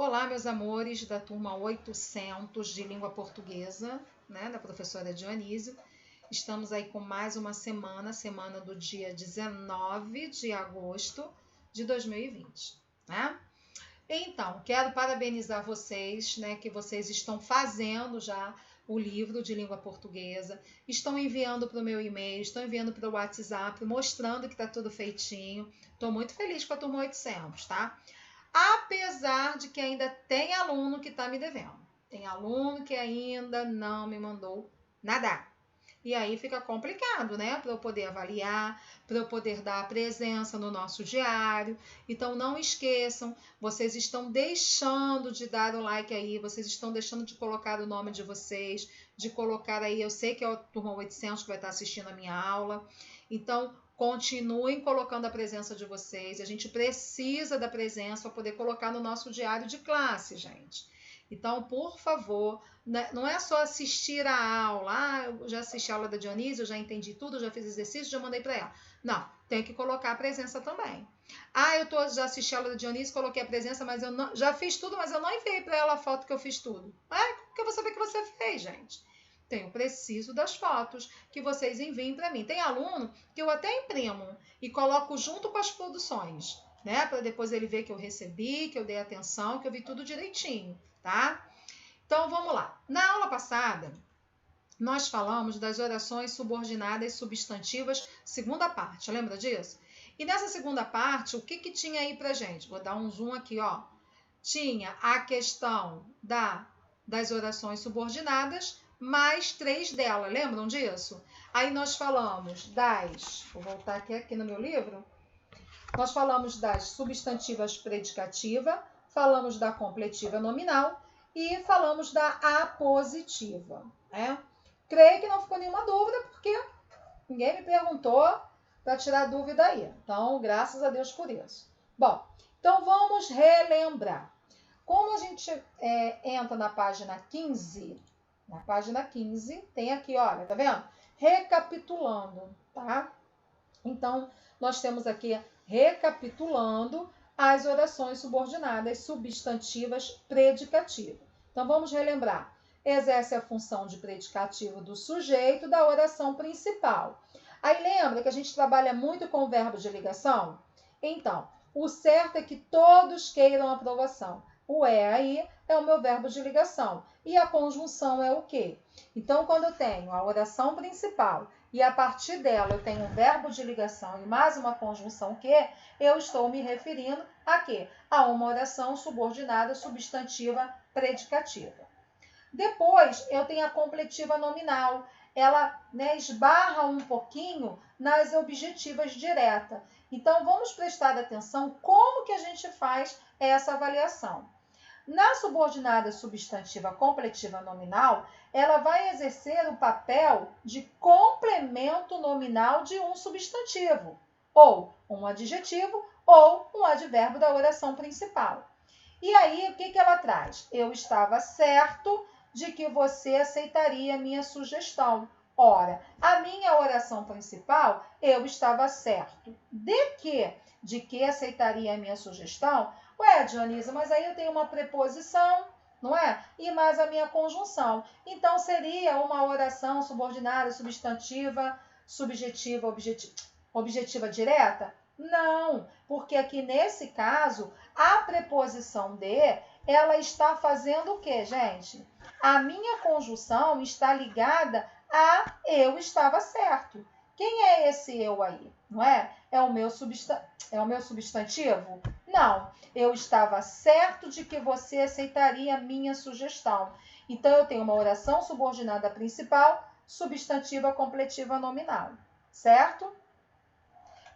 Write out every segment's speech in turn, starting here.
Olá, meus amores da turma 800 de língua portuguesa, né, da professora Dionísio. Estamos aí com mais uma semana do dia 19 de agosto de 2020, né? Então, quero parabenizar vocês, né, que vocês estão fazendo já o livro de língua portuguesa, estão enviando para o meu e-mail, estão enviando para o WhatsApp, mostrando que está tudo feitinho. Estou muito feliz com a turma 800, tá? Apesar de que ainda tem aluno que está me devendo. Tem aluno que ainda não me mandou nada. E aí fica complicado, né? Para eu poder avaliar, para eu poder dar a presença no nosso diário. Então não esqueçam, vocês estão deixando de dar o like aí, vocês estão deixando de colocar o nome de vocês, de colocar aí, eu sei que é a turma 800 que vai estar assistindo a minha aula. Então, continuem colocando a presença de vocês. A gente precisa da presença para poder colocar no nosso diário de classe, gente. Então, por favor, não é só assistir a aula. Ah, eu já assisti a aula da Dionísio, eu já entendi tudo, já fiz exercício, já mandei para ela. Não, tem que colocar a presença também. Ah, já assisti a aula da Dionísio, coloquei a presença, mas eu não, já fiz tudo, mas eu não enviei para ela a foto que eu fiz tudo. Porque eu vou saber que você fez, gente. Eu preciso das fotos que vocês enviem para mim. Tem aluno que eu até imprimo e coloco junto com as produções, né? Para depois ele ver que eu recebi, que eu dei atenção, que eu vi tudo direitinho, tá? Então, vamos lá. Na aula passada, nós falamos das orações subordinadas substantivas, segunda parte, lembra disso? E nessa segunda parte, o que tinha aí pra gente? Vou dar um zoom aqui, ó. Tinha a questão das orações subordinadas, mais 3 delas, lembram disso? Aí nós falamos vou voltar aqui no meu livro, nós falamos das substantivas predicativa, falamos da completiva nominal e falamos da apositiva, né? Creio que não ficou nenhuma dúvida, porque ninguém me perguntou para tirar dúvida aí. Então, graças a Deus por isso. Bom, então vamos relembrar. Como a gente entra na página 15, tem aqui, olha, tá vendo? Recapitulando, tá? Então, nós temos aqui recapitulando as orações subordinadas substantivas predicativas. Então, vamos relembrar. Exerce a função de predicativo do sujeito da oração principal. Aí, lembra que a gente trabalha muito com o verbo de ligação? Então, o certo é que todos queiram aprovação. O aí é o meu verbo de ligação. E a conjunção é o quê? Então, quando eu tenho a oração principal e a partir dela eu tenho um verbo de ligação e mais uma conjunção que, eu estou me referindo a quê? A uma oração subordinada substantiva predicativa. Depois, eu tenho a completiva nominal. Ela esbarra um pouquinho nas objetivas diretas. Então, vamos prestar atenção como que a gente faz essa avaliação. Na subordinada substantiva completiva nominal, ela vai exercer o papel de complemento nominal de um substantivo, ou um adjetivo, ou um advérbio da oração principal. E aí, o que ela traz? Eu estava certo de que você aceitaria a minha sugestão. Ora, a minha oração principal, eu estava certo. De que aceitaria a minha sugestão? Ué, Dionísio, mas aí eu tenho uma preposição, não é? E mais a minha conjunção. Então, seria uma oração subordinada, substantiva, subjetiva, objetiva direta? Não, porque aqui nesse caso, a preposição de, ela está fazendo o quê, gente? A minha conjunção está ligada a eu estava certo. Quem é esse eu aí? Não é? É o meu substantivo? Não, eu estava certo de que você aceitaria a minha sugestão. Então, eu tenho uma oração subordinada principal, substantiva, completiva, nominal. Certo?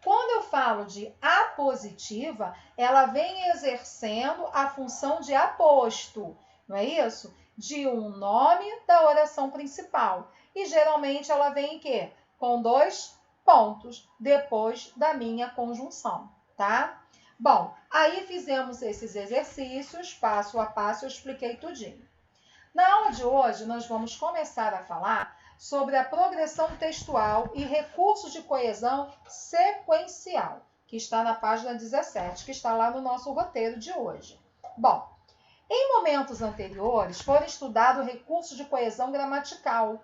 Quando eu falo de apositiva, ela vem exercendo a função de aposto, não é isso? De um nome da oração principal. E geralmente ela vem em quê? Com 2 pontos depois da minha conjunção, tá? Bom, aí fizemos esses exercícios, passo a passo, eu expliquei tudinho. Na aula de hoje, nós vamos começar a falar sobre a progressão textual e recursos de coesão sequencial, que está na página 17, que está lá no nosso roteiro de hoje. Bom, momentos anteriores foram estudados recursos de coesão gramatical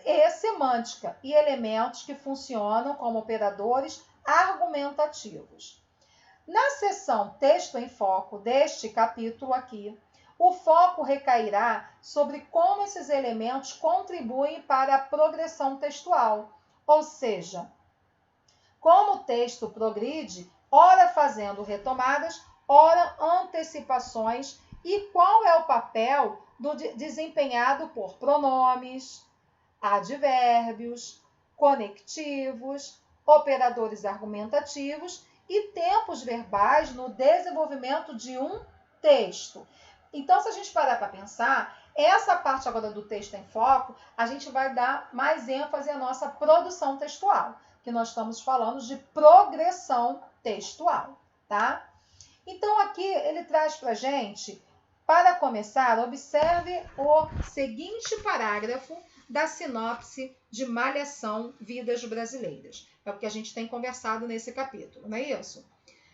e semântica e elementos que funcionam como operadores argumentativos. Na seção Texto em Foco deste capítulo aqui, o foco recairá sobre como esses elementos contribuem para a progressão textual, ou seja, como o texto progride, ora fazendo retomadas, ora antecipações, e qual é o papel desempenhado por pronomes, advérbios, conectivos, operadores argumentativos e tempos verbais no desenvolvimento de um texto. Então, se a gente parar para pensar, essa parte agora do texto em foco, a gente vai dar mais ênfase à nossa produção textual, que nós estamos falando de progressão textual, tá? Então, aqui ele traz para a gente, para começar, observe o seguinte parágrafo da sinopse de Malhação Vidas Brasileiras. É o que a gente tem conversado nesse capítulo, não é isso?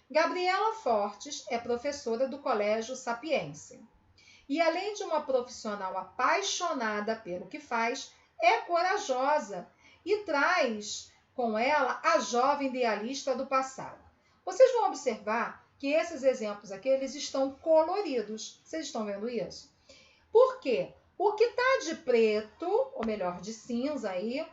Gabriela Fortes é professora do Colégio Sapiense. E além de uma profissional apaixonada pelo que faz, é corajosa e traz com ela a jovem idealista do passado. Vocês vão observar que esses exemplos aqui, eles estão coloridos. Vocês estão vendo isso? Por quê? O que está de preto, ou melhor, de cinza aí,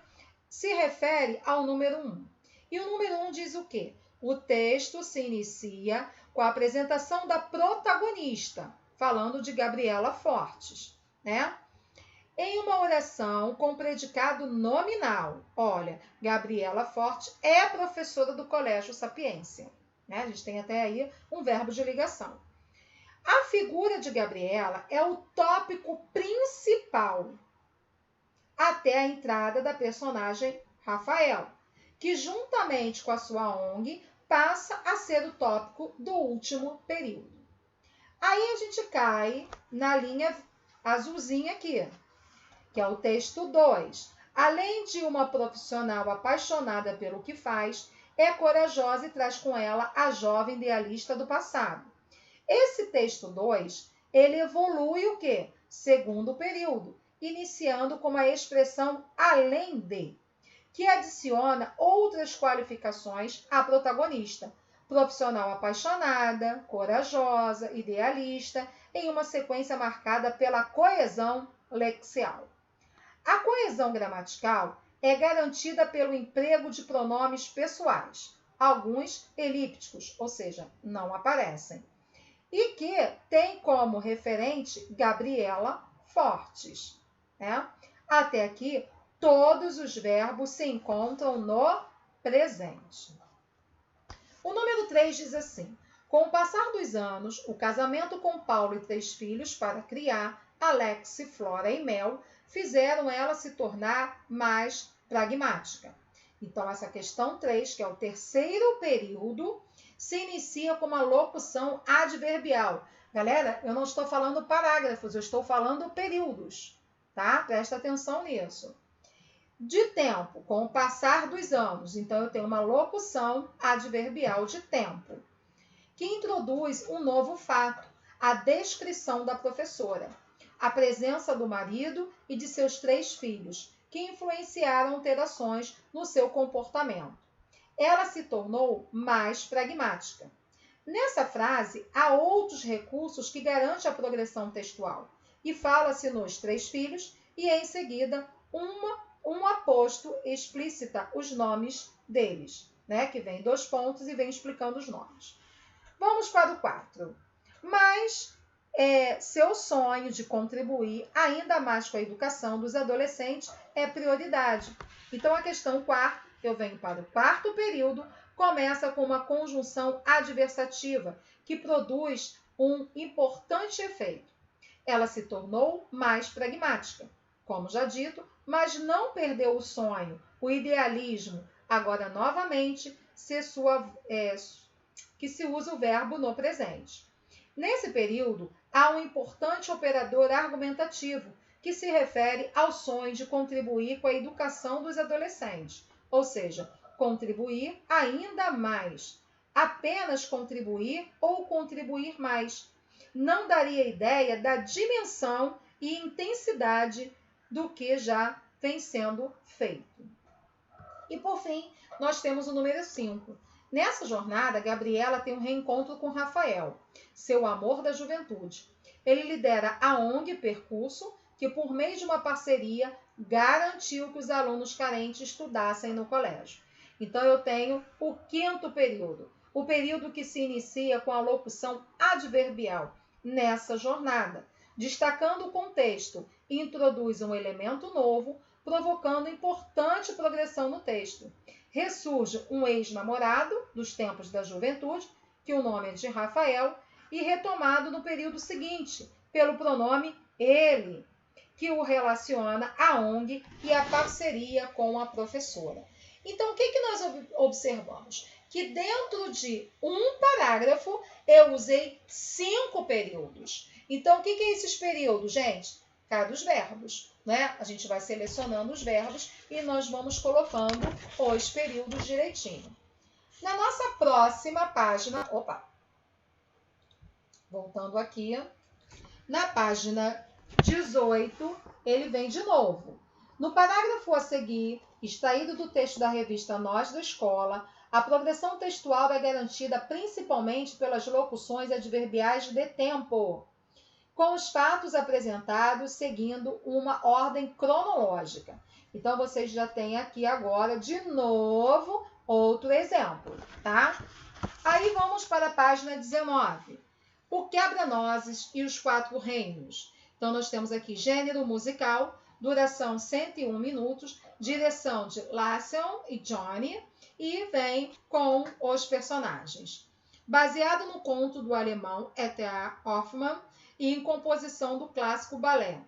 se refere ao número 1. E o número 1 diz o quê? O texto se inicia com a apresentação da protagonista, falando de Gabriela Fortes, né? Em uma oração com predicado nominal. Olha, Gabriela Fortes é professora do Colégio Sapiência, né? A gente tem até aí um verbo de ligação. A figura de Gabriela é o tópico principal até a entrada da personagem Rafael, que juntamente com a sua ONG passa a ser o tópico do último período. Aí a gente cai na linha azulzinha aqui, que é o texto 2. Além de uma profissional apaixonada pelo que faz, é corajosa e traz com ela a jovem idealista do passado. Esse texto 2, ele evolui o quê? Segundo período, iniciando com a expressão além de, que adiciona outras qualificações à protagonista, profissional apaixonada, corajosa, idealista, em uma sequência marcada pela coesão lexial. A coesão gramatical é garantida pelo emprego de pronomes pessoais, alguns elípticos, ou seja, não aparecem, e que tem como referente Gabriela Fortes, né? Até aqui, todos os verbos se encontram no presente. O número 3 diz assim: com o passar dos anos, o casamento com Paulo e 3 filhos para criar, Alex, Flora e Mel, fizeram ela se tornar mais pragmática. Então, essa questão 3, que é o terceiro período, se inicia com uma locução adverbial. Galera, eu não estou falando parágrafos, eu estou falando períodos, tá? Presta atenção nisso. De tempo, com o passar dos anos. Então, eu tenho uma locução adverbial de tempo, que introduz um novo fato, a descrição da professora, a presença do marido e de seus 3 filhos, que influenciaram alterações no seu comportamento. Ela se tornou mais pragmática. Nessa frase, há outros recursos que garantem a progressão textual, e fala-se nos 3 filhos e, em seguida, um aposto explícita os nomes deles, né? Que vem 2 pontos e vem explicando os nomes. Vamos para o 4. Mas seu sonho de contribuir ainda mais com a educação dos adolescentes é prioridade. Então, a questão 4, eu venho para o 4º período, começa com uma conjunção adversativa que produz um importante efeito. Ela se tornou mais pragmática, como já dito, mas não perdeu o sonho, o idealismo. Agora, novamente, que se usa o verbo no presente. Nesse período, há um importante operador argumentativo, que se refere ao sonho de contribuir com a educação dos adolescentes, ou seja, contribuir ainda mais, apenas contribuir ou contribuir mais. não daria ideia da dimensão e intensidade do que já vem sendo feito. E por fim, nós temos o número 5. Nessa jornada, Gabriela tem um reencontro com Rafael, seu amor da juventude. Ele lidera a ONG Percurso, que por meio de uma parceria garantiu que os alunos carentes estudassem no colégio. Então eu tenho o 5º período, o período que se inicia com a locução adverbial. Nessa jornada, destacando o contexto, introduz um elemento novo, provocando importante progressão no texto. Ressurge um ex-namorado dos tempos da juventude, que o nome é de Rafael, e retomado no período seguinte, pelo pronome ele, que o relaciona à ONG e à parceria com a professora. Então, o que nós observamos? Que dentro de um parágrafo, eu usei 5 períodos. Então, o que é esses períodos, gente? Cada os verbos, né? A gente vai selecionando os verbos e nós vamos colocando os períodos direitinho. Na nossa próxima página, voltando aqui, na página 18, ele vem de novo. No parágrafo a seguir, extraído do texto da revista Nós da Escola, a progressão textual é garantida principalmente pelas locuções adverbiais de tempo, com os fatos apresentados seguindo uma ordem cronológica. Então, vocês já têm aqui agora, de novo, outro exemplo, tá? Aí vamos para a página 19. O quebra-nozes e os 4 reinos. Então, nós temos aqui gênero musical, duração 101 minutos, direção de Lassen e Johnny, e vem com os personagens. Baseado no conto do alemão E.T.A. Hoffmann e em composição do clássico balé.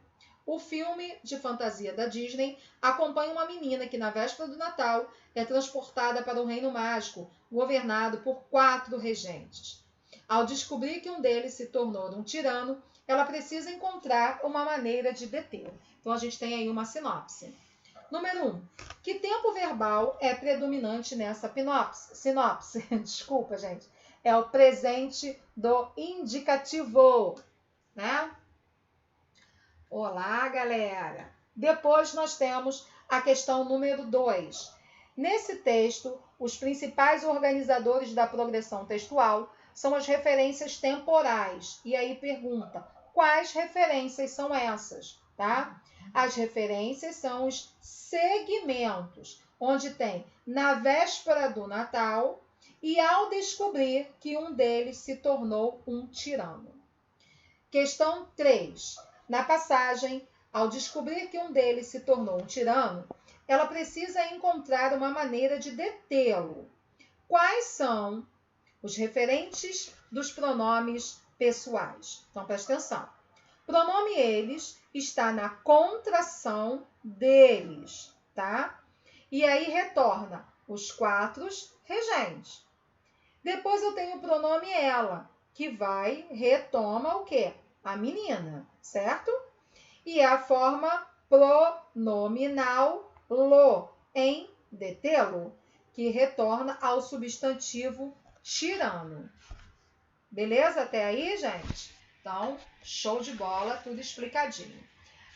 O filme de fantasia da Disney acompanha uma menina que, na véspera do Natal, é transportada para um reino mágico, governado por 4 regentes. Ao descobrir que um deles se tornou um tirano, ela precisa encontrar uma maneira de detê-lo. Então, a gente tem aí uma sinopse. Número 1. Que tempo verbal é predominante nessa sinopse? Desculpa, gente. É o presente do indicativo, né? Olá, galera! Depois nós temos a questão número 2. Nesse texto, os principais organizadores da progressão textual são as referências temporais. E aí pergunta, quais referências são essas? Tá? As referências são os segmentos, onde tem na véspera do Natal e ao descobrir que um deles se tornou um tirano. Questão 3. Na passagem, ao descobrir que um deles se tornou um tirano, ela precisa encontrar uma maneira de detê-lo. Quais são os referentes dos pronomes pessoais? Então, presta atenção. Pronome eles está na contração deles, tá? E aí retorna os 4 regentes. Depois eu tenho o pronome ela, que retoma o quê? A menina, certo? E a forma pronominal lo, em detê-lo, que retorna ao substantivo tirano. Beleza até aí, gente? Então, show de bola, tudo explicadinho.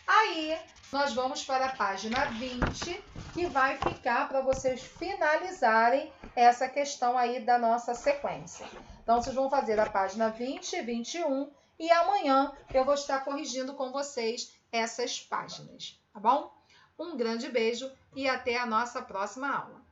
Aí, nós vamos para a página 20, que vai ficar para vocês finalizarem essa questão aí da nossa sequência. Então, vocês vão fazer a página 20 e 21 e amanhã eu vou estar corrigindo com vocês essas páginas, tá bom? Um grande beijo e até a nossa próxima aula.